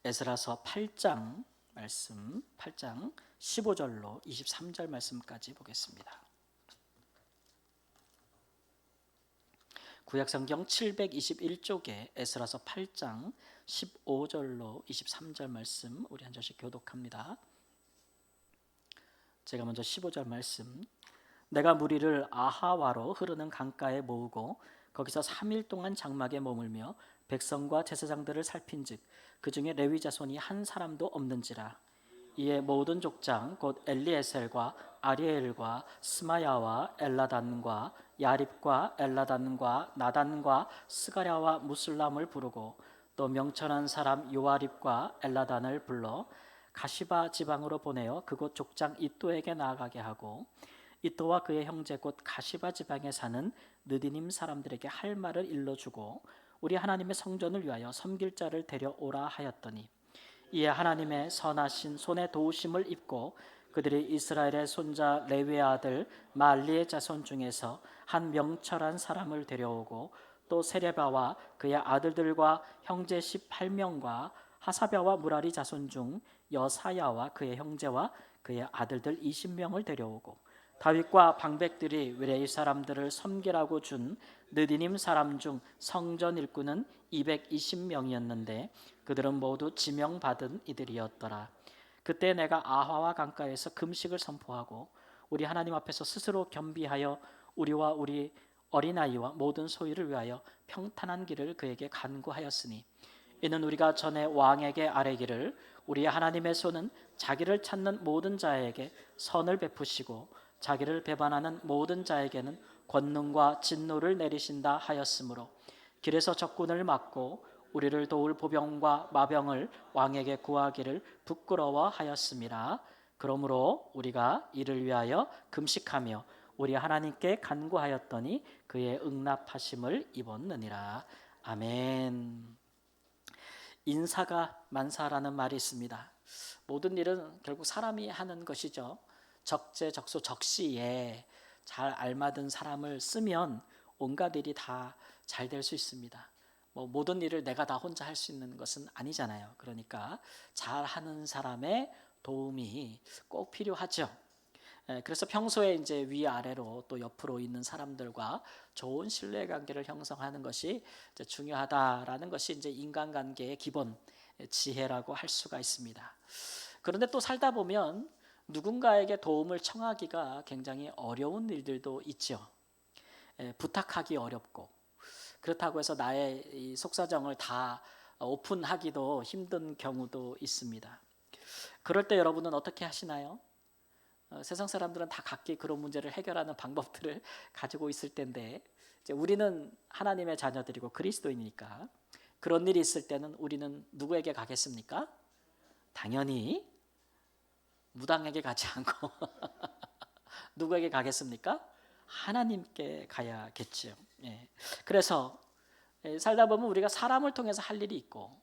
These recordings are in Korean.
에스라서 8장 말씀 8장 15절로 23절 말씀까지 보겠습니다. 구약성경 721쪽에 에스라서 8장 15절로 23절 말씀 우리 한 절씩 교독합니다. 제가 먼저 15절 말씀. 내가 무리를 아하와로 흐르는 강가에 모으고 거기서 3일 동안 장막에 머물며 백성과 제사장들을 살핀즉 그 중에 레위 자손이 한 사람도 없는지라. 이에 모든 족장 곧 엘리에셀과 아리엘과 스마야와 엘라단과 야립과 엘라단과 나단과 스가랴와 무슬람을 부르고 또 명철한 사람 요아립과 엘라단을 불러 가시바 지방으로 보내어 그곳 족장 이또에게 나아가게 하고 이또와 그의 형제 곧 가시바 지방에 사는 느디님 사람들에게 할 말을 일러주고 우리 하나님의 성전을 위하여 섬길 자를 데려오라 하였더니 이에 하나님의 선하신 손에 도우심을 입고 그들이 이스라엘의 손자 레위의 아들 말리의 자손 중에서 한 명철한 사람을 데려오고 또 세레바와 그의 아들들과 형제 18명과 하사랴와 무라리 자손 중 여사야와 그의 형제와 그의 아들들 20명을 데려오고 다윗과 방백들이 외레이 사람들을 섬기라고 준 느디님 사람 중 성전 일꾼은 220명이었는데 그들은 모두 지명받은 이들이었더라. 그때 내가 아하와 강가에서 금식을 선포하고 우리 하나님 앞에서 스스로 겸비하여 우리와 우리 어린아이와 모든 소유를 위하여 평탄한 길을 그에게 간구하였으니 이는 우리가 전에 왕에게 아뢰기를 우리 하나님의 손은 자기를 찾는 모든 자에게 선을 베푸시고 자기를 배반하는 모든 자에게는 권능과 진노를 내리신다 하였으므로 길에서 적군을 막고 우리를 도울 보병과 마병을 왕에게 구하기를 부끄러워하였음이라. 그러므로 우리가 이를 위하여 금식하며 우리 하나님께 간구하였더니 그의 응답하심을 입었느니라. 아멘. 인사가 만사라는 말이 있습니다. 모든 일은 결국 사람이 하는 것이죠. 적재적소 적시에 잘 알맞은 사람을 쓰면 온갖 일이 다 잘 될 수 있습니다. 모든 일을 내가 다 혼자 할 수 있는 것은 아니잖아요. 그러니까 잘하는 사람의 도움이 꼭 필요하죠. 그래서 평소에 이제 위아래로 또 옆으로 있는 사람들과 좋은 신뢰관계를 형성하는 것이 이제 중요하다라는 것이 이제 인간관계의 기본 지혜라고 할 수가 있습니다. 그런데 또 살다 보면 누군가에게 도움을 청하기가 굉장히 어려운 일들도 있죠. 부탁하기 어렵고 그렇다고 해서 나의 이 속사정을 다 오픈하기도 힘든 경우도 있습니다. 그럴 때 여러분은 어떻게 하시나요? 세상 사람들은 다 각기 그런 문제를 해결하는 방법들을 가지고 있을 텐데 이제 우리는 하나님의 자녀들이고 그리스도인이니까 그런 일이 있을 때는 우리는 누구에게 가겠습니까? 당연히 무당에게 가지 않고 누구에게 가겠습니까? 하나님께 가야겠죠. 그래서 살다 보면 우리가 사람을 통해서 할 일이 있고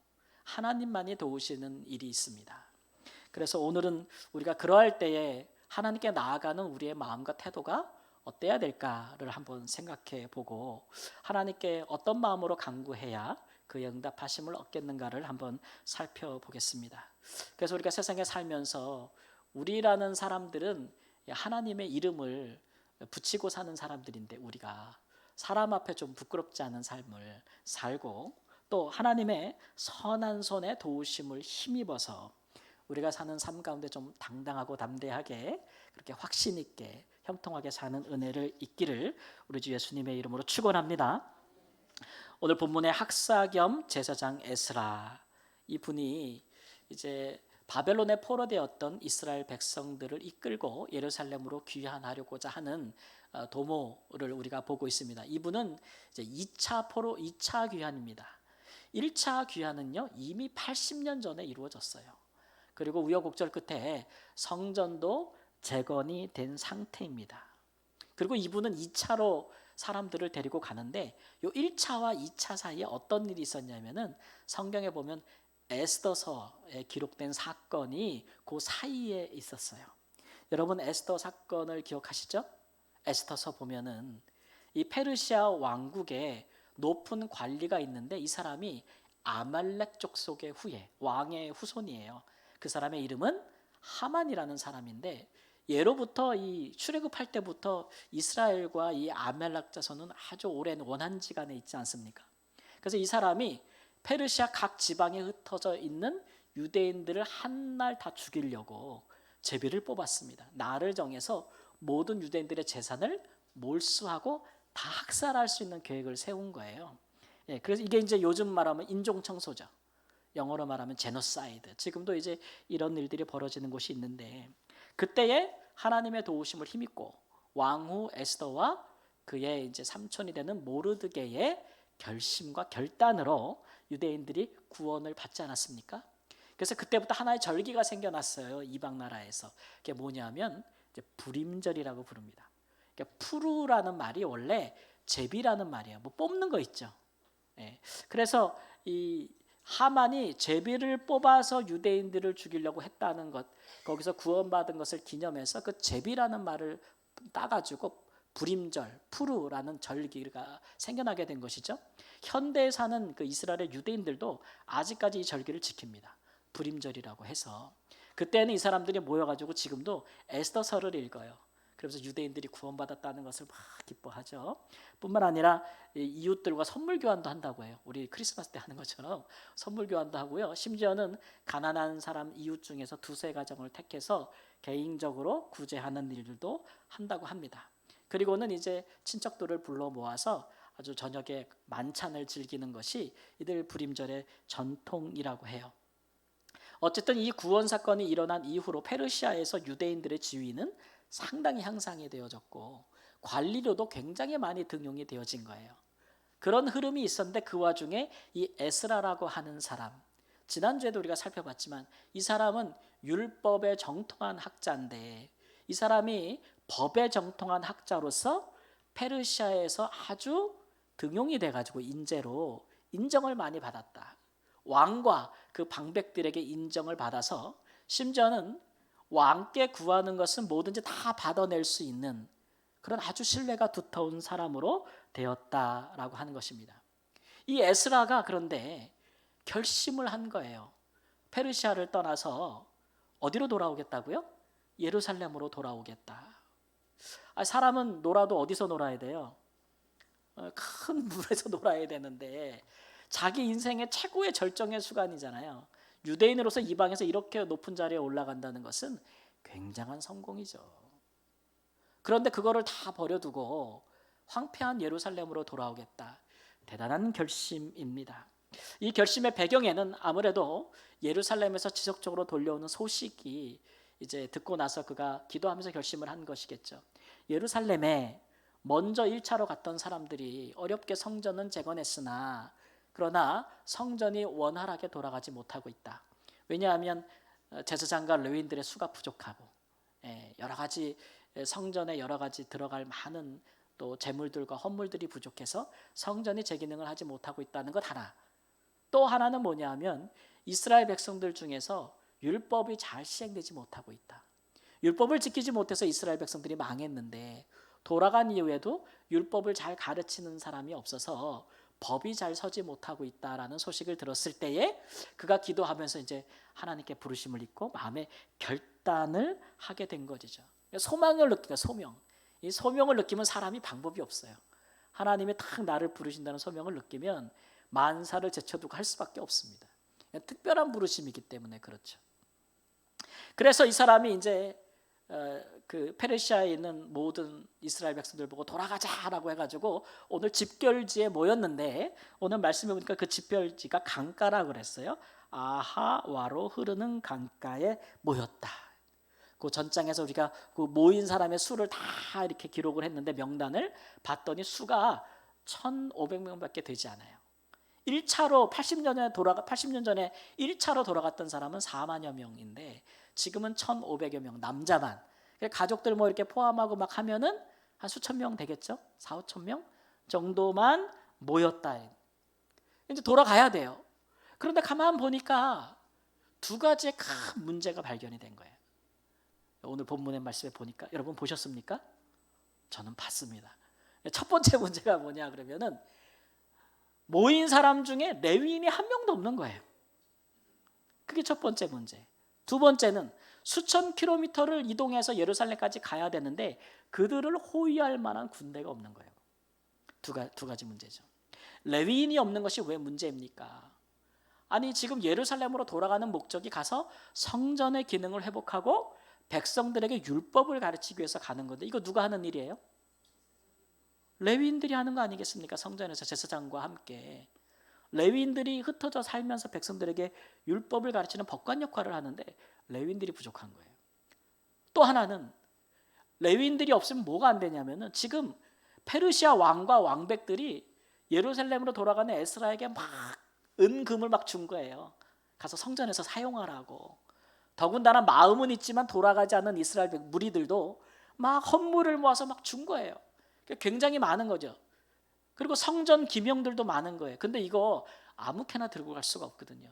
하나님만이 도우시는 일이 있습니다. 그래서 오늘은 우리가 그러할 때에 하나님께 나아가는 우리의 마음과 태도가 어때야 될까를 한번 생각해 보고 하나님께 어떤 마음으로 간구해야 그 응답하심을 얻겠는가를 한번 살펴보겠습니다. 그래서 우리가 세상에 살면서 우리라는 사람들은 하나님의 이름을 붙이고 사는 사람들인데 우리가 사람 앞에 좀 부끄럽지 않은 삶을 살고 또 하나님의 선한 손에 도우심을 힘입어서 우리가 사는 삶 가운데 좀 당당하고 담대하게 그렇게 확신 있게 형통하게 사는 은혜를 있기를 우리 주 예수님의 이름으로 축원합니다. 오늘 본문의 학사 겸 제사장 에스라 이분이 이제 바벨론에 포로되었던 이스라엘 백성들을 이끌고 예루살렘으로 귀환하려고자 하는 도모를 우리가 보고 있습니다. 이분은 이제 2차 포로 2차 귀환입니다. 1차 귀환은요 이미 80년 전에 이루어졌어요. 그리고 우여곡절 끝에 성전도 재건이 된 상태입니다. 그리고 이분은 2차로 사람들을 데리고 가는데 이 1차와 2차 사이에 어떤 일이 있었냐면은 성경에 보면 에스더서에 기록된 사건이 그 사이에 있었어요. 여러분 에스더 사건을 기억하시죠? 에스더서 보면은 이 페르시아 왕국에 높은 관리가 있는데 이 사람이 아말렉 족속의 후예, 왕의 후손이에요. 그 사람의 이름은 하만이라는 사람인데, 예로부터 이 출애굽할 때부터 이스라엘과 이 아말렉 자손은 아주 오랜 원한지간에 있지 않습니까? 그래서 이 사람이 페르시아 각 지방에 흩어져 있는 유대인들을 한 날 다 죽이려고 제비를 뽑았습니다. 날을 정해서 모든 유대인들의 재산을 몰수하고 다 학살할 수 있는 계획을 세운 거예요. 예, 그래서 이게 이제 요즘 말하면 인종청소죠. 영어로 말하면 제노사이드. 지금도 이제 이런 일들이 벌어지는 곳이 있는데, 그때에 하나님의 도우심을 힘입고 왕후 에스더와 그의 이제 삼촌이 되는 모르드게의 결심과 결단으로 유대인들이 구원을 받지 않았습니까? 그래서 그때부터 하나의 절기가 생겨났어요. 이방 나라에서. 그게 뭐냐면 이제 불임절이라고 부릅니다. 그러니까 푸르라는 말이 원래 제비라는 말이에요. 뭐 뽑는 거 있죠. 예. 그래서 이 하만이 제비를 뽑아서 유대인들을 죽이려고 했다는 것, 거기서 구원받은 것을 기념해서 그 제비라는 말을 따가지고 불임절, 푸르라는 절기가 생겨나게 된 것이죠. 현대에 사는 그 이스라엘의 유대인들도 아직까지 이 절기를 지킵니다. 불임절이라고 해서. 그때는 이 사람들이 모여가지고 지금도 에스더서를 읽어요. 그러면서 유대인들이 구원받았다는 것을 막 기뻐하죠. 뿐만 아니라 이웃들과 선물 교환도 한다고 해요. 우리 크리스마스 때 하는 것처럼 선물 교환도 하고요. 심지어는 가난한 사람 이웃 중에서 두세 가정을 택해서 개인적으로 구제하는 일들도 한다고 합니다. 그리고는 이제 친척들을 불러 모아서 아주 저녁에 만찬을 즐기는 것이 이들 불임절의 전통이라고 해요. 어쨌든 이 구원 사건이 일어난 이후로 페르시아에서 유대인들의 지위는 상당히 향상이 되어졌고 관리료도 굉장히 많이 등용이 되어진 거예요. 그런 흐름이 있었는데 그 와중에 이 에스라라고 하는 사람, 지난주에도 우리가 살펴봤지만 이 사람은 율법에 정통한 학자인데, 이 사람이 법에 정통한 학자로서 페르시아에서 아주 등용이 돼가지고 인재로 인정을 많이 받았다. 왕과 그 방백들에게 인정을 받아서 심지어는 왕께 구하는 것은 뭐든지 다 받아낼 수 있는 그런 아주 신뢰가 두터운 사람으로 되었다라고 하는 것입니다. 이 에스라가 그런데 결심을 한 거예요. 페르시아를 떠나서 어디로 돌아오겠다고요? 예루살렘으로 돌아오겠다. 사람은 놀아도 어디서 놀아야 돼요? 큰 물에서 놀아야 되는데 자기 인생의 최고의 절정의 순간이잖아요. 유대인으로서 이방에서 이렇게 높은 자리에 올라간다는 것은 굉장한 성공이죠. 그런데 그거를 다 버려두고 황폐한 예루살렘으로 돌아오겠다. 대단한 결심입니다. 이 결심의 배경에는 아무래도 예루살렘에서 지속적으로 돌려오는 소식이 이제 듣고 나서 그가 기도하면서 결심을 한 것이겠죠. 예루살렘에 먼저 1차로 갔던 사람들이 어렵게 성전은 재건했으나 그러나 성전이 원활하게 돌아가지 못하고 있다. 왜냐하면 제사장과 레위인들의 수가 부족하고 여러 가지 성전에 여러 가지 들어갈 많은 또 재물들과 헌물들이 부족해서 성전이 제 기능을 하지 못하고 있다는 것 하나. 또 하나는 뭐냐면 이스라엘 백성들 중에서 율법이 잘 시행되지 못하고 있다. 율법을 지키지 못해서 이스라엘 백성들이 망했는데 돌아간 이후에도 율법을 잘 가르치는 사람이 없어서 법이 잘 서지 못하고 있다라는 소식을 들었을 때에 그가 기도하면서 이제 하나님께 부르심을 입고 마음의 결단을 하게 된 것이죠. 소망을 느끼는 소명. 이 소명을 느끼면 사람이 방법이 없어요. 하나님이 딱 나를 부르신다는 소명을 느끼면 만사를 제쳐두고 할 수밖에 없습니다. 특별한 부르심이기 때문에 그렇죠. 그래서 이 사람이 이제 그 페르시아에 있는 모든 이스라엘 백성들 보고 돌아가자라고 해가지고 오늘 집결지에 모였는데 오늘 말씀해 보니까 그 집결지가 강가라고 그랬어요. 아하와로 흐르는 강가에 모였다. 그 전장에서 우리가 그 모인 사람의 수를 다 이렇게 기록을 했는데 명단을 봤더니 수가 1,500명밖에 되지 않아요. 1차로 80년 전에 1차로 돌아갔던 사람은 4만여 명인데 지금은 1,500여 명 남자만. 가족들 뭐 이렇게 포함하고 막 하면은 한 수천 명 되겠죠? 4, 5천 명 정도만 모였다. 이제 돌아가야 돼요. 그런데 가만 보니까 두 가지의 큰 문제가 발견이 된 거예요. 오늘 본문의 말씀에 보니까 여러분 보셨습니까? 저는 봤습니다. 첫 번째 문제가 뭐냐 그러면은 모인 사람 중에 레위인이 한 명도 없는 거예요. 그게 첫 번째 문제. 두 번째는 수천 킬로미터를 이동해서 예루살렘까지 가야 되는데 그들을 호위할 만한 군대가 없는 거예요. 두 가지 문제죠. 레위인이 없는 것이 왜 문제입니까? 아니 지금 예루살렘으로 돌아가는 목적이 가서 성전의 기능을 회복하고 백성들에게 율법을 가르치기 위해서 가는 건데 이거 누가 하는 일이에요? 레위인들이 하는 거 아니겠습니까? 성전에서 제사장과 함께 레위인들이 흩어져 살면서 백성들에게 율법을 가르치는 법관 역할을 하는데 레위인들이 부족한 거예요. 또 하나는 레위인들이 없으면 뭐가 안 되냐면은 지금 페르시아 왕과 왕백들이 예루살렘으로 돌아가는 에스라에게 막 은금을 막 준 거예요. 가서 성전에서 사용하라고. 더군다나 마음은 있지만 돌아가지 않는 이스라엘 무리들도 막 헌물을 모아서 막 준 거예요. 굉장히 많은 거죠. 그리고 성전 기명들도 많은 거예요. 근데 이거 아무렇게나 들고 갈 수가 없거든요.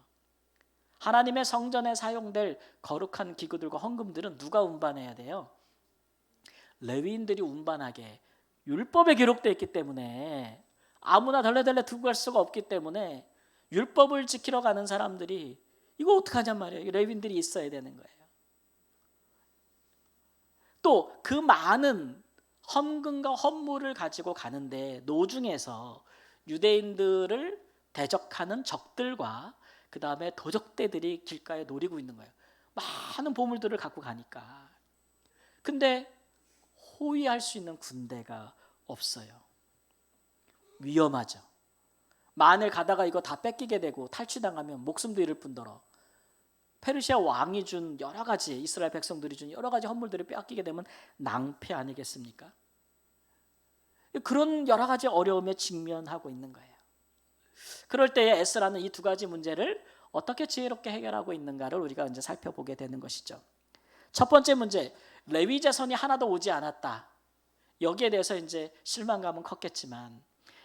하나님의 성전에 사용될 거룩한 기구들과 헌금들은 누가 운반해야 돼요? 레위인들이 운반하게 율법에 기록되어 있기 때문에 아무나 덜레덜레 들고 갈 수가 없기 때문에 율법을 지키러 가는 사람들이 이거 어떡하냔 말이에요. 레위인들이 있어야 되는 거예요. 또 그 많은 헌금과 헌물을 가지고 가는데 노중에서 유대인들을 대적하는 적들과 그 다음에 도적대들이 길가에 노리고 있는 거예요. 많은 보물들을 갖고 가니까. 근데 호위할 수 있는 군대가 없어요. 위험하죠. 만일 가다가 이거 다 뺏기게 되고 탈취당하면 목숨도 잃을 뿐더러 페르시아 왕이 준 여러 가지 이스라엘 백성들이 준 여러 가지 헌물들을 뺏기게 되면 낭패 아니겠습니까? 그런 여러 가지 어려움에 직면하고 있는 거예요. 그럴 때에 에스라는 이 두 가지 문제를 어떻게 지혜롭게 해결하고 있는가를 우리가 이제 살펴보게 되는 것이죠. 첫 번째 문제, 레위 자손이 하나도 오지 않았다. 여기에 대해서 이제 실망감은 컸겠지만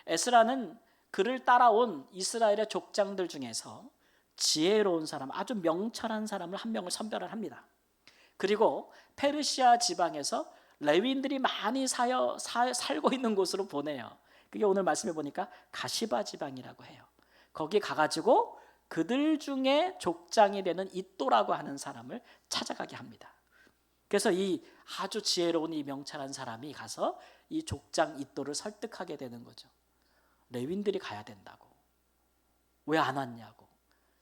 에스라는 그를 따라온 이스라엘의 족장들 중에서 지혜로운 사람, 아주 명철한 사람을 한 명을 선별을 합니다. 그리고 페르시아 지방에서 레위인들이 많이 살고 있는 곳으로 보내요. 그게 오늘 말씀해 보니까 가시바 지방이라고 해요. 거기 가가지고 그들 중에 족장이 되는 이또라고 하는 사람을 찾아가게 합니다. 그래서 이 아주 지혜로운 이 명철한 사람이 가서 이 족장 이또를 설득하게 되는 거죠. 레위인들이 가야 된다고. 왜 안 왔냐고.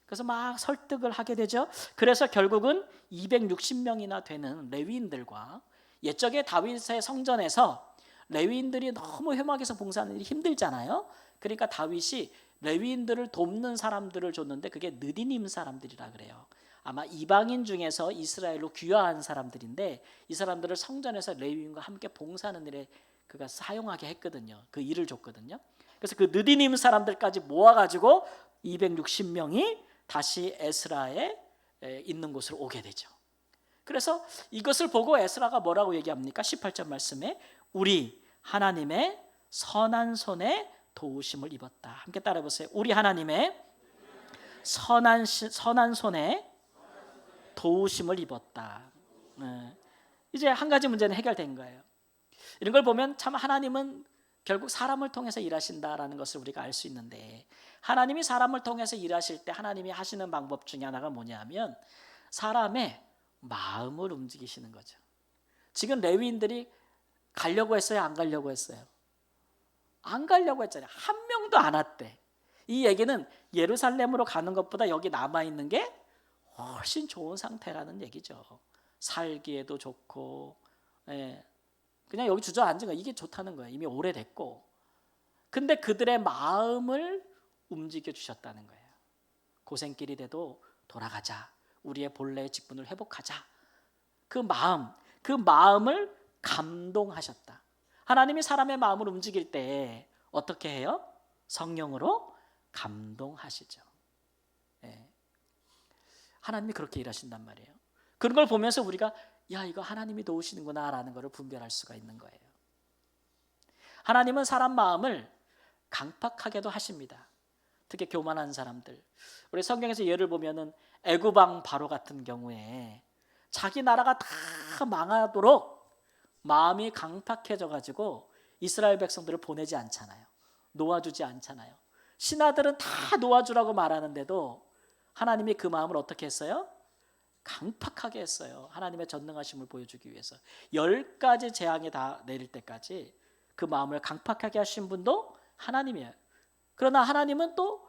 그래서 막 설득을 하게 되죠. 그래서 결국은 260명이나 되는 레위인들과 옛적에 다윗의 성전에서 레위인들이 너무 회막에서 봉사하는 일이 힘들잖아요. 그러니까 다윗이 레위인들을 돕는 사람들을 줬는데 그게 느디님 사람들이라 그래요. 아마 이방인 중에서 이스라엘로 귀화한 사람들인데 이 사람들을 성전에서 레위인과 함께 봉사하는 일에 그가 사용하게 했거든요. 그 일을 줬거든요. 그래서 그 느디님 사람들까지 모아가지고 260명이 다시 에스라에 있는 곳으로 오게 되죠. 그래서 이것을 보고 에스라가 뭐라고 얘기합니까? 18절 말씀에 우리 하나님의 선한 손에 도우심을 입었다. 함께 따라해 보세요. 우리 하나님의 선한 손에 도우심을 입었다. 이제 한 가지 문제는 해결된 거예요. 이런 걸 보면 참 하나님은 결국 사람을 통해서 일하신다라는 것을 우리가 알 수 있는데 하나님이 사람을 통해서 일하실 때 하나님이 하시는 방법 중에 하나가 뭐냐면 사람의 마음을 움직이시는 거죠. 지금 레위인들이 가려고 했어요? 안 가려고 했어요? 안 가려고 했잖아요. 한 명도 안 왔대. 이 얘기는 예루살렘으로 가는 것보다 여기 남아있는 게 훨씬 좋은 상태라는 얘기죠. 살기에도 좋고 그냥 여기 주저앉은 거 이게 좋다는 거예요. 이미 오래됐고. 근데 그들의 마음을 움직여 주셨다는 거예요. 고생길이 돼도 돌아가자. 우리의 본래의 직분을 회복하자. 그 마음을 감동하셨다. 하나님이 사람의 마음을 움직일 때 어떻게 해요? 성령으로 감동하시죠. 하나님이 그렇게 일하신단 말이에요. 그런 걸 보면서 우리가 야 이거 하나님이 도우시는구나 라는 것을 분별할 수가 있는 거예요. 하나님은 사람 마음을 강팍하게도 하십니다. 특히 교만한 사람들. 우리 성경에서 예를 보면은 애굽 왕 바로 같은 경우에 자기 나라가 다 망하도록 마음이 강팍해져 가지고 이스라엘 백성들을 보내지 않잖아요. 놓아주지 않잖아요. 신하들은 다 놓아주라고 말하는데도 하나님이 그 마음을 어떻게 했어요? 강팍하게 했어요. 하나님의 전능하심을 보여주기 위해서 10가지 재앙이 다 내릴 때까지 그 마음을 강팍하게 하신 분도 하나님이에요. 그러나 하나님은 또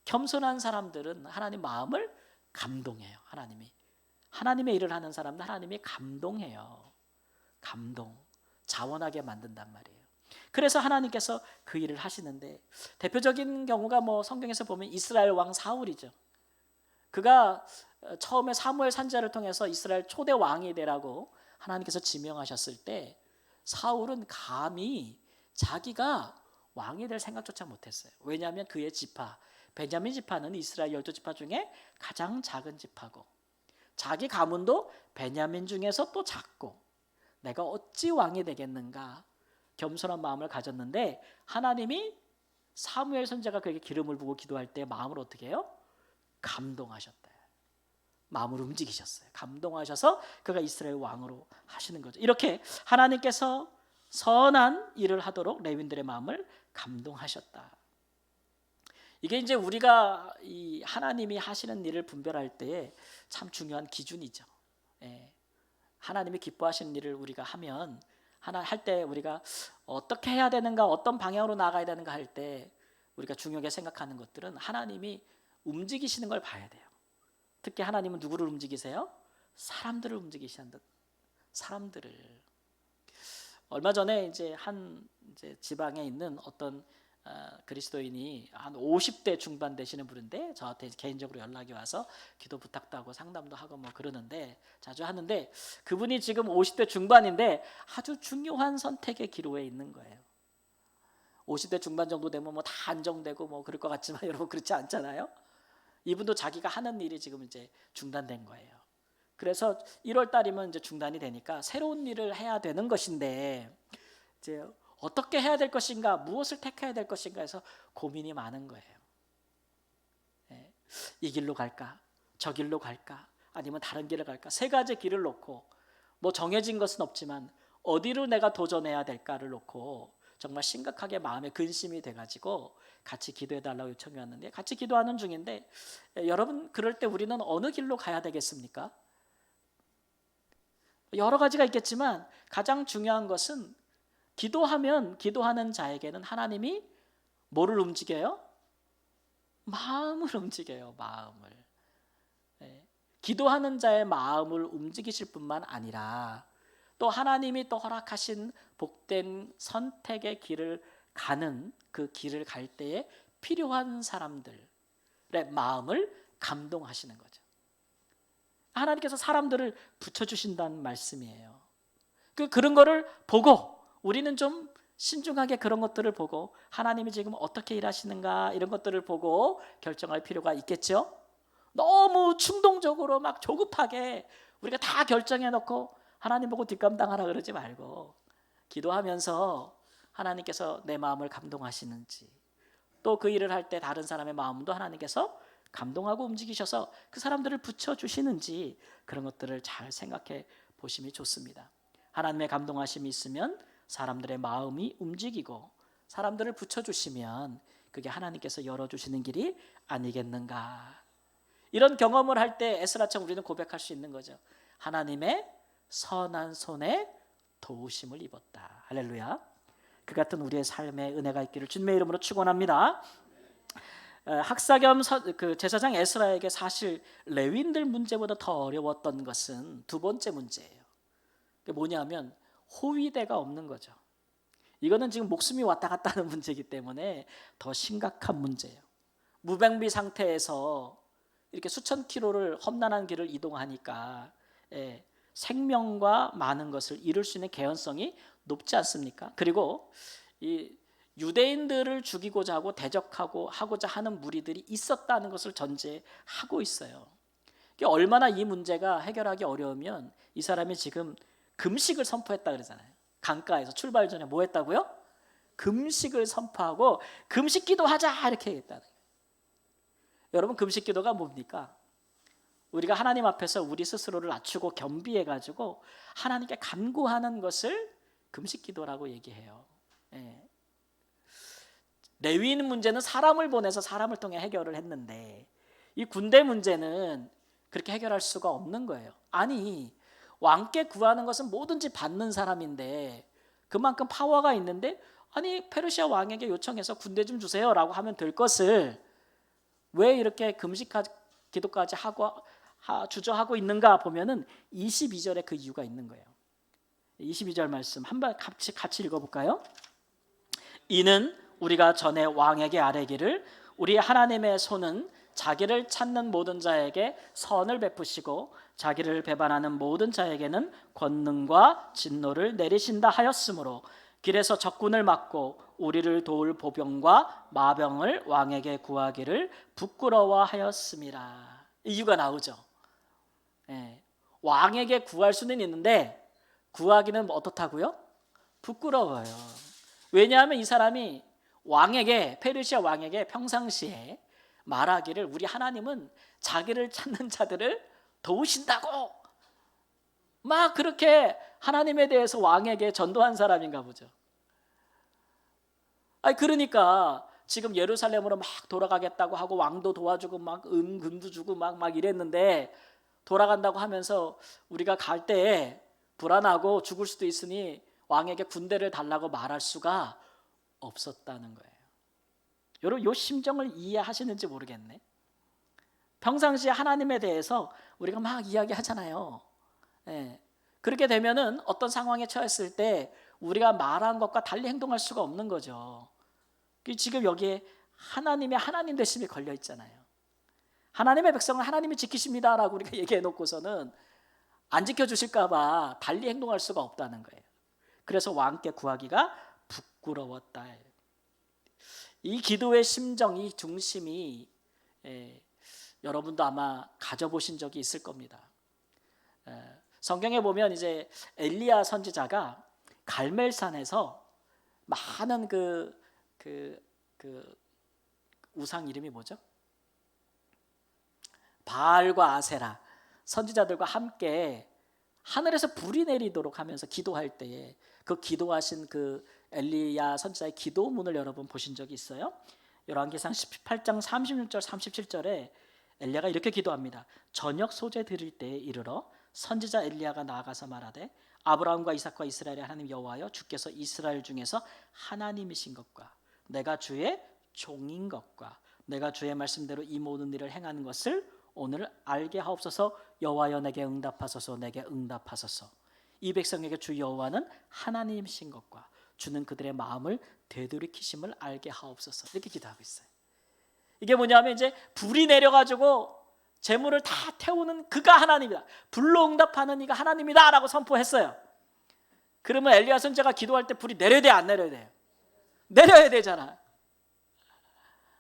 겸손한 사람들은 하나님 마음을 감동해요. 하나님의 일을 하는 사람들 하나님이 감동해요. 감동, 자원하게 만든단 말이에요. 그래서 하나님께서 그 일을 하시는데 대표적인 경우가 뭐 성경에서 보면 이스라엘 왕 사울이죠. 그가 처음에 사무엘 선지자를 통해서 이스라엘 초대 왕이 되라고 하나님께서 지명하셨을 때 사울은 감히 자기가 왕이 될 생각조차 못했어요. 왜냐하면 그의 지파 베냐민 지파는 이스라엘 12지파 중에 가장 작은 지파고 자기 가문도 베냐민 중에서 또 작고 내가 어찌 왕이 되겠는가 겸손한 마음을 가졌는데 하나님이 사무엘 선지자가 그에게 기름을 부고 기도할 때 마음을 어떻게 해요? 감동하셨대. 마음을 움직이셨어요. 감동하셔서 그가 이스라엘 왕으로 하시는 거죠. 이렇게 하나님께서 선한 일을 하도록 레위인들의 마음을 감동하셨다. 이게 이제 우리가 이 하나님이 하시는 일을 분별할 때에 참 중요한 기준이죠. 하나님이 기뻐하시는 일을 우리가 하면 할 때 우리가 어떻게 해야 되는가, 어떤 방향으로 나가야 되는가 할 때 우리가 중요하게 생각하는 것들은 하나님이 움직이시는 걸 봐야 돼요. 특히 하나님은 누구를 움직이세요? 사람들을 움직이시는 듯. 사람들을. 얼마 전에 이제 이제 지방에 있는 어떤 그리스도인이 한 50대 중반 되시는 분인데 저한테 개인적으로 연락이 와서 기도 부탁도 하고 상담도 하고 뭐 그러는데 자주 하는데 그분이 지금 50대 중반인데 아주 중요한 선택의 기로에 있는 거예요. 50대 중반 정도 되면 뭐 다 안정되고 뭐 그럴 것 같지만 여러분 그렇지 않잖아요. 이분도 자기가 하는 일이 지금 이제 중단된 거예요. 그래서 1월 달이면 이제 중단이 되니까 새로운 일을 해야 되는 것인데 이제 어떻게 해야 될 것인가, 무엇을 택해야 될 것인가 해서 고민이 많은 거예요. 이 길로 갈까, 저 길로 갈까, 아니면 다른 길을 갈까, 세 가지 길을 놓고 뭐 정해진 것은 없지만 어디로 내가 도전해야 될까를 놓고 정말 심각하게 마음에 근심이 돼가지고 같이 기도해달라고 요청이 왔는데 같이 기도하는 중인데 여러분 그럴 때 우리는 어느 길로 가야 되겠습니까? 여러 가지가 있겠지만 가장 중요한 것은 기도하면 기도하는 자에게는 하나님이 뭐를 움직여요? 마음을 움직여요. 마음을. 기도하는 자의 마음을 움직이실 뿐만 아니라 또 하나님이 또 허락하신 복된 선택의 길을 가는 그 길을 갈 때에 필요한 사람들의 마음을 감동하시는 거죠. 하나님께서 사람들을 붙여주신다는 말씀이에요. 그런 거를 보고 우리는 좀 신중하게 그런 것들을 보고 하나님이 지금 어떻게 일하시는가 이런 것들을 보고 결정할 필요가 있겠죠. 너무 충동적으로 막 조급하게 우리가 다 결정해 놓고 하나님 보고 뒷감당하라 그러지 말고 기도하면서 하나님께서 내 마음을 감동하시는지 또 그 일을 할 때 다른 사람의 마음도 하나님께서 감동하고 움직이셔서 그 사람들을 붙여주시는지 그런 것들을 잘 생각해 보심이 좋습니다. 하나님의 감동하심이 있으면 사람들의 마음이 움직이고 사람들을 붙여주시면 그게 하나님께서 열어주시는 길이 아니겠는가. 이런 경험을 할 때 에스라처럼 우리는 고백할 수 있는 거죠. 하나님의 선한 손에 도우심을 입었다. 할렐루야. 그 같은 우리의 삶의 은혜가 있기를 주님의 이름으로 축원합니다. 학사 겸 제사장 에스라에게 사실 레위인들 문제보다 더 어려웠던 것은 두 번째 문제예요. 그게 뭐냐면 호위대가 없는 거죠. 이거는 지금 목숨이 왔다 갔다 하는 문제이기 때문에 더 심각한 문제예요. 무방비 상태에서 이렇게 수천 킬로를 험난한 길을 이동하니까 생명과 많은 것을 잃을 수 있는 개연성이 높지 않습니까? 그리고 이 유대인들을 죽이고자 하고 대적하고 하고자 하는 무리들이 있었다는 것을 전제하고 있어요. 얼마나 이 문제가 해결하기 어려우면 이 사람이 지금 금식을 선포했다 그러잖아요. 강가에서 출발 전에 뭐 했다고요? 금식을 선포하고 금식 기도하자 이렇게 했다는 거예요. 여러분 금식 기도가 뭡니까? 우리가 하나님 앞에서 우리 스스로를 낮추고 겸비해가지고 하나님께 간구하는 것을 금식 기도라고 얘기해요. 레위인 문제는 사람을 보내서 사람을 통해 해결을 했는데 이 군대 문제는 그렇게 해결할 수가 없는 거예요. 아니, 왕께 구하는 것은 뭐든지 받는 사람인데 그만큼 파워가 있는데, 아니 페르시아 왕에게 요청해서 군대 좀 주세요라고 하면 될 것을 왜 이렇게 금식기도까지 하고 주저하고 있는가 보면은 22절에 그 이유가 있는 거예요. 22절 말씀 한번 같이 읽어볼까요? 이는 우리가 전에 왕에게 아뢰기를 우리 하나님의 손은 자기를 찾는 모든 자에게 선을 베푸시고 자기를 배반하는 모든 자에게는 권능과 진노를 내리신다 하였으므로 길에서 적군을 막고 우리를 도울 보병과 마병을 왕에게 구하기를 부끄러워하였습니다. 이유가 나오죠. 예. 왕에게 구할 수는 있는데 구하기는 어떻다고요? 부끄러워요. 왜냐하면 이 사람이 왕에게, 페르시아 왕에게 평상시에 말하기를 우리 하나님은 자기를 찾는 자들을 도우신다고 막 그렇게 하나님에 대해서 왕에게 전도한 사람인가 보죠. 아니 그러니까 지금 예루살렘으로 막 돌아가겠다고 하고 왕도 도와주고 막 은금도 주고 막 이랬는데 돌아간다고 하면서 우리가 갈 때에 불안하고 죽을 수도 있으니 왕에게 군대를 달라고 말할 수가 없었다는 거예요. 여러분, 이 심정을 이해하시는지 모르겠네. 평상시에 하나님에 대해서 우리가 막 이야기하잖아요. 예. 그렇게 되면은 어떤 상황에 처했을 때 우리가 말한 것과 달리 행동할 수가 없는 거죠. 지금 여기에 하나님의 하나님 되심이 걸려 있잖아요. 하나님의 백성을 하나님이 지키십니다라고 우리가 얘기해 놓고서는 안 지켜주실까 봐 달리 행동할 수가 없다는 거예요. 그래서 왕께 구하기가 부끄러웠다. 이 기도의 심정, 이 중심이 여러분도 아마 가져보신 적이 있을 겁니다. 성경에 보면 이제 엘리야 선지자가 갈멜산에서 많은 그 우상 이름이 뭐죠? 바알과 아세라 선지자들과 함께 하늘에서 불이 내리도록 하면서 기도할 때에 그 기도하신 그 엘리야 선지자의 기도문을 여러분 보신 적이 있어요? 열왕기상 18장 36절 37절에 엘리야가 이렇게 기도합니다. 저녁 소재 드릴 때에 이르러 선지자 엘리야가 나아가서 말하되 아브라함과 이삭과 이스라엘의 하나님 여호와여 주께서 이스라엘 중에서 하나님이신 것과 내가 주의 종인 것과 내가 주의 말씀대로 이 모든 일을 행하는 것을 오늘 알게 하옵소서. 여호와여 내게 응답하소서. 내게 응답하소서. 이 백성에게 주 여호와는 하나님이신 것과 주는 그들의 마음을 되돌이키심을 알게 하옵소서. 이렇게 기도하고 있어요. 이게 뭐냐면 이제 불이 내려가지고 재물을 다 태우는 그가 하나님이다. 불로 응답하는 이가 하나님이다 라고 선포했어요. 그러면 엘리야 선지자가 기도할 때 불이 내려야 돼, 안 내려야 돼요? 내려야 되잖아.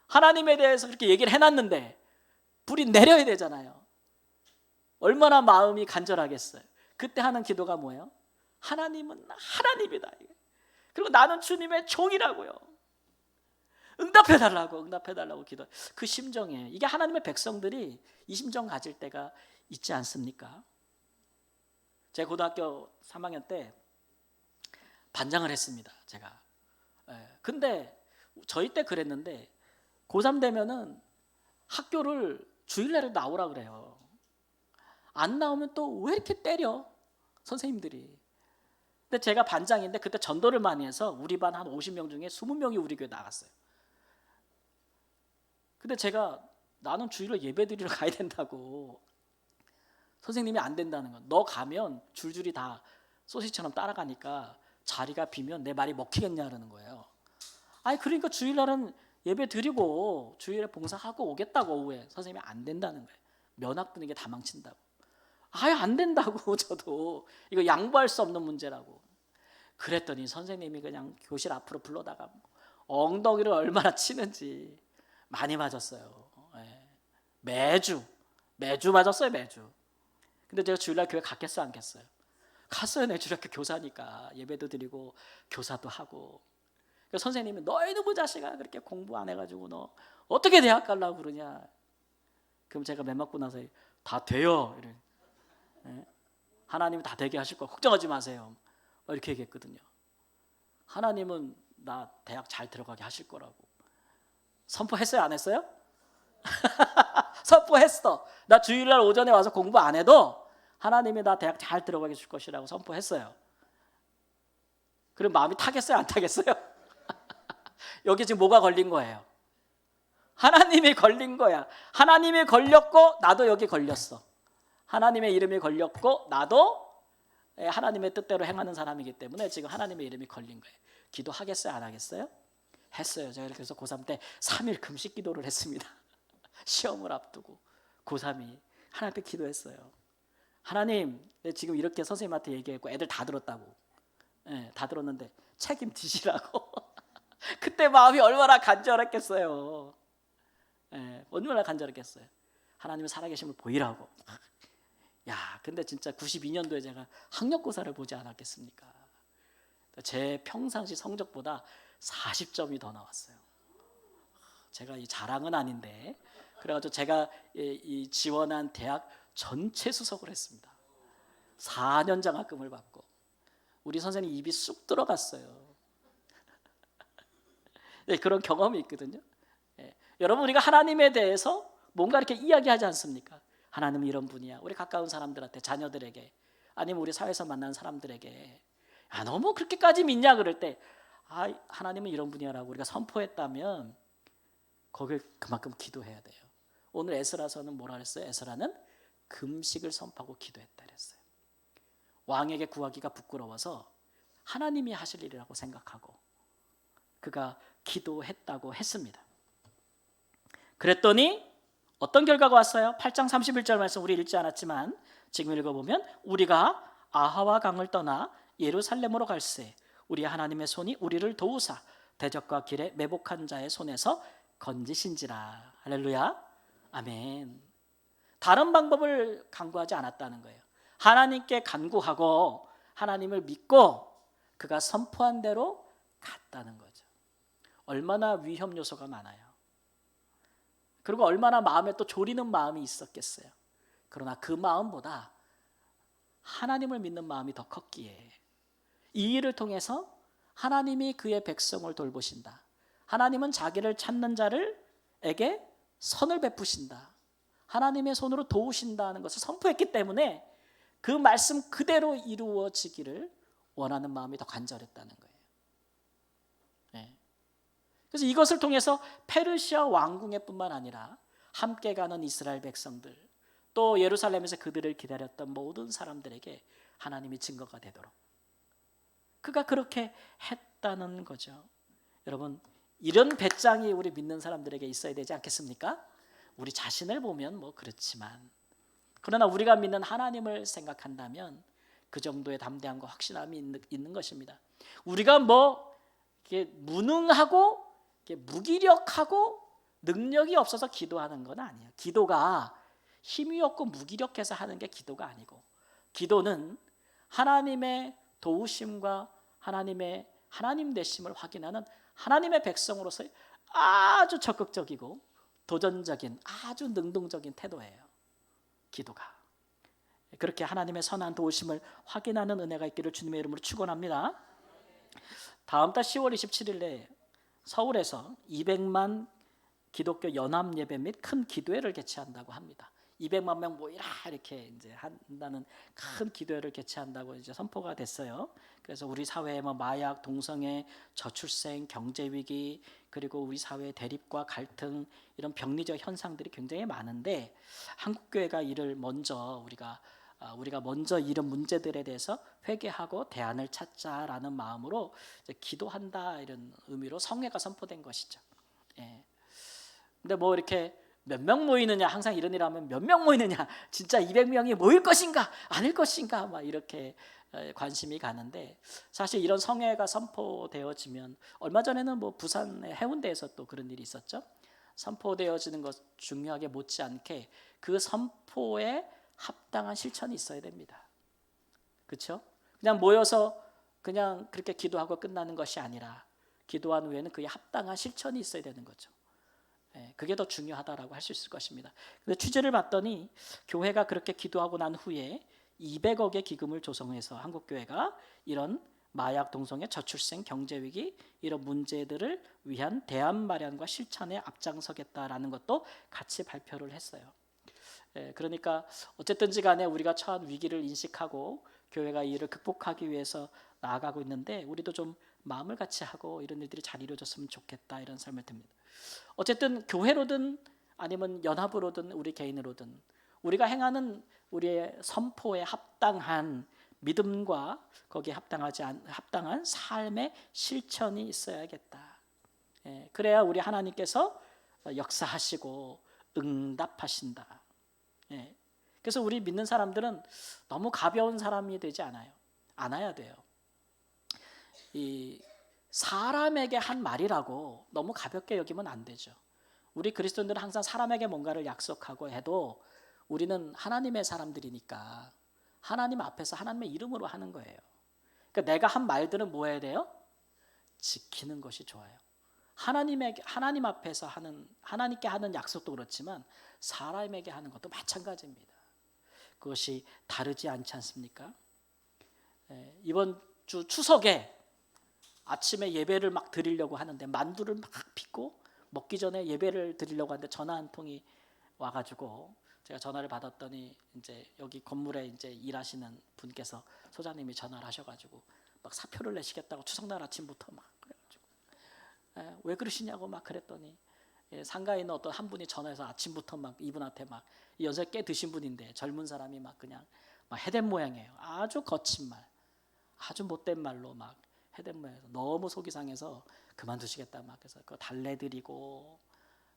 하나님에 대해서 그렇게 얘기를 해놨는데 불이 내려야 되잖아요. 얼마나 마음이 간절하겠어요. 그때 하는 기도가 뭐예요? 하나님은 하나님이다. 그리고 나는 주님의 종이라고요. 응답해달라고 기도. 그 심정이에요. 이게 하나님의 백성들이 이 심정 가질 때가 있지 않습니까? 제가 고등학교 3학년 때 반장을 했습니다. 제가. 근데 저희 때 그랬는데 고3 되면은 학교를 주일날에 나오라 그래요. 안 나오면 또 왜 이렇게 때려? 선생님들이. 근데 제가 반장인데 그때 전도를 많이 해서 우리 반 한 50명 중에 20명이 우리 교회 나갔어요. 근데 제가 나는 주일로 예배 드리러 가야 된다고. 선생님이 안 된다는 건 너 가면 줄줄이 다 소시처럼 따라가니까 자리가 비면 내 말이 먹히겠냐는 거예요. 아니 그러니까 주일날은 예배 드리고 주일에 봉사하고 오겠다고 오후에. 선생님이 안 된다는 거예요. 면학 분위기 다 망친다고. 아예 안 된다고. 저도 이거 양보할 수 없는 문제라고. 그랬더니 선생님이 그냥 교실 앞으로 불러다가 엉덩이를 얼마나 치는지 많이 맞았어요. 매주 맞았어요. 매주. 근데 제가 주일날 교회 갔겠어 안 갔어요? 갔어요. 내 주일학교 교사니까 예배도 드리고 교사도 하고. 그래서 선생님이 너희 누구 자식아 그렇게 공부 안 해가지고 너 어떻게 대학 가려고 그러냐. 그럼 제가 매 맞고 나서 다 돼요. 이래. 하나님이 다 되게 하실 거 걱정하지 마세요. 이렇게 얘기했거든요. 하나님은 나 대학 잘 들어가게 하실 거라고. 선포했어요, 안 했어요? 선포했어. 나 주일날 오전에 와서 공부 안 해도 하나님이 나 대학 잘 들어가게 줄 것이라고 선포했어요. 그럼 마음이 타겠어요, 안 타겠어요? 여기 지금 뭐가 걸린 거예요? 하나님이 걸린 거야. 하나님이 걸렸고 나도 여기 걸렸어. 하나님의 이름이 걸렸고 나도 하나님의 뜻대로 행하는 사람이기 때문에 지금 하나님의 이름이 걸린 거예요. 기도하겠어요, 안 하겠어요? 했어요. 제가 그래서 고3 때 3일 금식 기도를 했습니다. 시험을 앞두고 고3이 하나님께 기도했어요. 하나님, 지금 이렇게 선생님한테 얘기했고 애들 다 들었다고. 다 들었는데 책임지시라고. 그때 마음이 얼마나 간절했겠어요. 얼마나 간절했겠어요. 하나님의 살아계심을 보이라고. 야, 근데 진짜 92년도에 제가 학력고사를 보지 않았겠습니까? 제 평상시 성적보다 40점이 더 나왔어요. 제가 이 자랑은 아닌데, 그래가지고 제가 이 지원한 대학 전체 수석을 했습니다. 4년 장학금을 받고 우리 선생님 입이 쑥 들어갔어요. 네, 그런 경험이 있거든요. 여러분, 우리가 하나님에 대해서 뭔가 이렇게 이야기하지 않습니까? 하나님은 이런 분이야. 우리 가까운 사람들한테, 자녀들에게, 아니면 우리 사회에서 만난 사람들에게, 야, 너무 그렇게까지 믿냐 그럴 때, 하나님은 이런 분이야라고 우리가 선포했다면 거길 그만큼 기도해야 돼요. 오늘 에스라서는 뭐라 그랬어요? 에스라는 금식을 선포하고 기도했다 그랬어요. 왕에게 구하기가 부끄러워서 하나님이 하실 일이라고 생각하고 그가 기도했다고 했습니다. 그랬더니 어떤 결과가 왔어요? 8장 31절 말씀 우리 읽지 않았지만 지금 읽어보면 우리가 아하와 강을 떠나 예루살렘으로 갈새 우리 하나님의 손이 우리를 도우사 대적과 길에 매복한 자의 손에서 건지신지라. 할렐루야, 아멘. 다른 방법을 간구하지 않았다는 거예요. 하나님께 간구하고 하나님을 믿고 그가 선포한 대로 갔다는 거죠. 얼마나 위험 요소가 많아요. 그리고 얼마나 마음에 또 졸이는 마음이 있었겠어요. 그러나 그 마음보다 하나님을 믿는 마음이 더 컸기에 이 일을 통해서 하나님이 그의 백성을 돌보신다. 하나님은 자기를 찾는 자를에게 선을 베푸신다. 하나님의 손으로 도우신다는 것을 선포했기 때문에 그 말씀 그대로 이루어지기를 원하는 마음이 더 간절했다는 거예요. 그래서 이것을 통해서 페르시아 왕궁에뿐만 아니라 함께 가는 이스라엘 백성들, 또 예루살렘에서 그들을 기다렸던 모든 사람들에게 하나님이 증거가 되도록 그가 그렇게 했다는 거죠. 여러분, 이런 배짱이 우리 믿는 사람들에게 있어야 되지 않겠습니까? 우리 자신을 보면 뭐 그렇지만, 그러나 우리가 믿는 하나님을 생각한다면 그 정도의 담대함과 확신함이 있는 것입니다. 우리가 뭐 이게 무능하고 이게 무기력하고 능력이 없어서 기도하는 건 아니에요. 기도가 힘이 없고 무기력해서 하는 게 기도가 아니고, 기도는 하나님의 도우심과 하나님 되심을 확인하는 하나님의 백성으로서의 아주 적극적이고 도전적인 아주 능동적인 태도예요. 기도가. 그렇게 하나님의 선한 도우심을 확인하는 은혜가 있기를 주님의 이름으로 축원합니다. 다음 달 10월 27일에 서울에서 200만 기독교 연합 예배 및 큰 기도회를 개최한다고 합니다. 200만 명 모이라 이렇게 이제 한다는 큰 기도회를 개최한다고 이제 선포가 됐어요. 그래서 우리 사회에 뭐 마약, 동성애, 저출생, 경제 위기, 그리고 우리 사회의 대립과 갈등, 이런 병리적 현상들이 굉장히 많은데 한국교회가 이를 먼저 우리가 먼저 이런 문제들에 대해서 회개하고 대안을 찾자라는 마음으로 이제 기도한다, 이런 의미로 성회가 선포된 것이죠. 근데 뭐 이렇게 몇 명 모이느냐, 항상 이런 일 하면 몇 명 모이느냐, 진짜 200명이 모일 것인가 아닐 것인가 막 이렇게 관심이 가는데, 사실 이런 성회가 선포되어지면, 얼마 전에는 뭐 부산의 해운대에서 또 그런 일이 있었죠. 선포되어지는 것 중요하게 못지않게 그 선포에 합당한 실천이 있어야 됩니다. 그렇죠? 그냥 모여서 그냥 그렇게 기도하고 끝나는 것이 아니라 기도한 후에는 그에 합당한 실천이 있어야 되는 거죠. 그게 더 중요하다라고 할 수 있을 것입니다. 근데 취재를 봤더니 교회가 그렇게 기도하고 난 후에 200억의 기금을 조성해서 한국교회가 이런 마약 동성애, 저출생, 경제 위기 이런 문제들을 위한 대안 마련과 실천에 앞장서겠다라는 것도 같이 발표를 했어요. 그러니까 어쨌든지 간에 우리가 처한 위기를 인식하고 교회가 이를 극복하기 위해서 나아가고 있는데 우리도 좀 마음을 같이 하고 이런 일들이 잘 이루어졌으면 좋겠다 이런 삶을 듭니다. 어쨌든 교회로든 아니면 연합으로든 우리 개인으로든 우리가 행하는 우리의 선포에 합당한 믿음과 거기에 합당한 삶의 실천이 있어야겠다. 그래야 우리 하나님께서 역사하시고 응답하신다. 그래서 우리 믿는 사람들은 너무 가벼운 사람이 되지 않아야 돼요. 이 사람에게 한 말이라고 너무 가볍게 여기면 안 되죠. 우리 그리스도인들은 항상 사람에게 뭔가를 약속하고 해도 우리는 하나님의 사람들이니까 하나님 앞에서 하나님의 이름으로 하는 거예요. 그러니까 내가 한 말들은 뭐 해야 돼요? 지키는 것이 좋아요. 하나님 앞에서 하나님께 하는 약속도 그렇지만 사람에게 하는 것도 마찬가지입니다. 그것이 다르지 않지 않습니까? 이번 주 추석에 아침에 예배를 막 드리려고 하는데 만두를 막 빚고 먹기 전에 예배를 드리려고 하는데 전화 한 통이 와가지고 제가 전화를 받았더니 이제 여기 건물에 이제 일하시는 분께서 소장님이 전화를 하셔가지고 막 사표를 내시겠다고 추석날 아침부터 막 그래가지고 왜 그러시냐고 막 그랬더니 상가에 있는 어떤 한 분이 전화해서 아침부터 막 이분한테 막 연세 꽤 드신 분인데 젊은 사람이 막 그냥 막 해댄 모양이에요. 아주 거친 말, 아주 못된 말로 막 해댄 모양에서 너무 속이 상해서 그만두시겠다 막 해서 그거 달래드리고.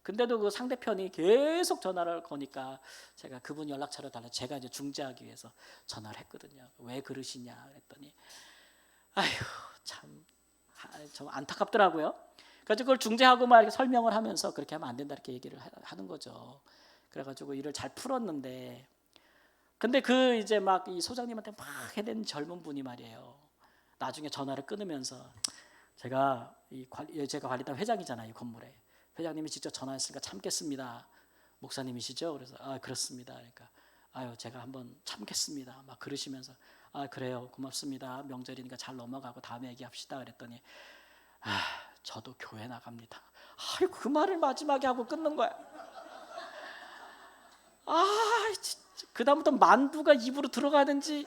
근데도 그 상대편이 계속 전화를 거니까 제가 그분 연락처를 달라 제가 이제 중재하기 위해서 전화를 했거든요. 왜 그러시냐 그랬더니 아휴 참 안타깝더라고요. 그래서 그걸 중재하고 막 이렇게 설명을 하면서 그렇게 하면 안 된다 이렇게 얘기를 하는 거죠. 그래가지고 일을 잘 풀었는데 근데 그 이제 막 이 소장님한테 막 해댄 젊은 분이 말이에요. 나중에 전화를 끊으면서 제가 관리단 회장이잖아요, 이 건물에. 회장님이 직접 전화했으니까 참겠습니다. 목사님이시죠? 그래서 그렇습니다. 그러니까 제가 한번 참겠습니다. 막 그러시면서 그래요, 고맙습니다. 명절이니까 잘 넘어가고 다음에 얘기합시다. 그랬더니 저도 교회 나갑니다. 그 말을 마지막에 하고 끊는 거야. 그 다음부터 만두가 입으로 들어가든지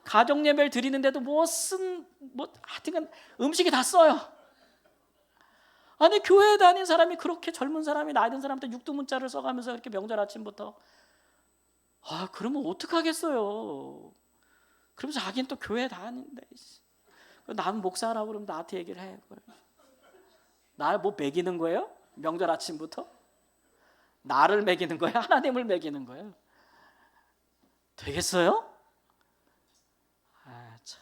가정 예배를 드리는데도 하여튼 음식이 다 써요. 아니 교회 다닌 사람이 그렇게 젊은 사람이 나이 든 사람한테 육두문자를 써가면서 이렇게 명절 아침부터 그러면 어떡하겠어요. 그러면서 자기는 또 교회 다니는데 나는 목사라고 그러면 나한테 얘기를 해. 나를 뭐 먹이는 거예요? 명절 아침부터? 나를 먹이는 거예요? 하나님을 먹이는 거예요? 되겠어요? 참.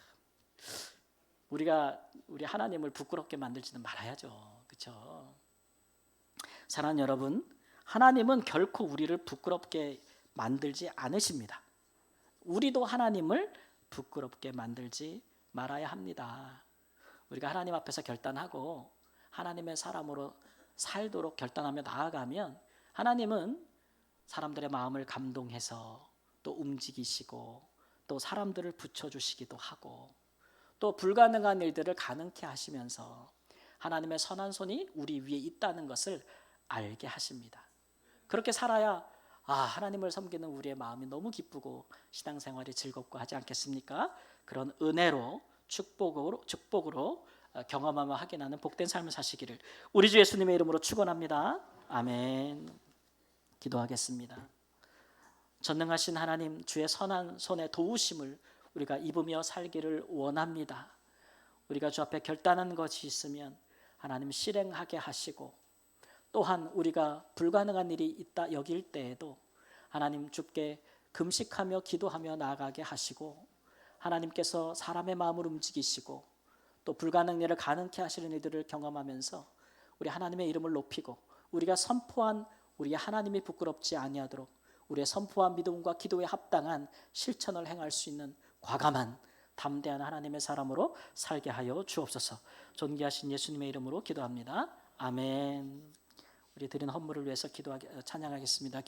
우리가 우리 하나님을 부끄럽게 만들지는 말아야죠. 그렇죠? 사랑하는 여러분, 하나님은 결코 우리를 부끄럽게 만들지 않으십니다. 우리도 하나님을 부끄럽게 만들지 말아야 합니다. 우리가 하나님 앞에서 결단하고 하나님의 사람으로 살도록 결단하며 나아가면 하나님은 사람들의 마음을 감동해서 또 움직이시고 또 사람들을 붙여주시기도 하고 또 불가능한 일들을 가능케 하시면서 하나님의 선한 손이 우리 위에 있다는 것을 알게 하십니다. 그렇게 살아야 하나님을 섬기는 우리의 마음이 너무 기쁘고 신앙생활이 즐겁고 하지 않겠습니까? 그런 은혜로 축복으로 경험하며 확인하는 복된 삶을 사시기를 우리 주 예수님의 이름으로 축원합니다. 아멘. 기도하겠습니다. 전능하신 하나님, 주의 선한 손의 도우심을 우리가 입으며 살기를 원합니다. 우리가 주 앞에 결단한 것이 있으면 하나님 실행하게 하시고 또한 우리가 불가능한 일이 있다 여길 때에도 하나님 주께 금식하며 기도하며 나아가게 하시고 하나님께서 사람의 마음을 움직이시고 또 불가능한 일을 가능케 하시는 일들을 경험하면서 우리 하나님의 이름을 높이고 우리가 선포한 우리 하나님이 부끄럽지 아니하도록 우리의 선포한 믿음과 기도에 합당한 실천을 행할 수 있는 과감한 담대한 하나님의 사람으로 살게 하여 주옵소서. 존귀하신 예수님의 이름으로 기도합니다. 아멘. 우리 드린 헌물을 위해서 찬양하겠습니다.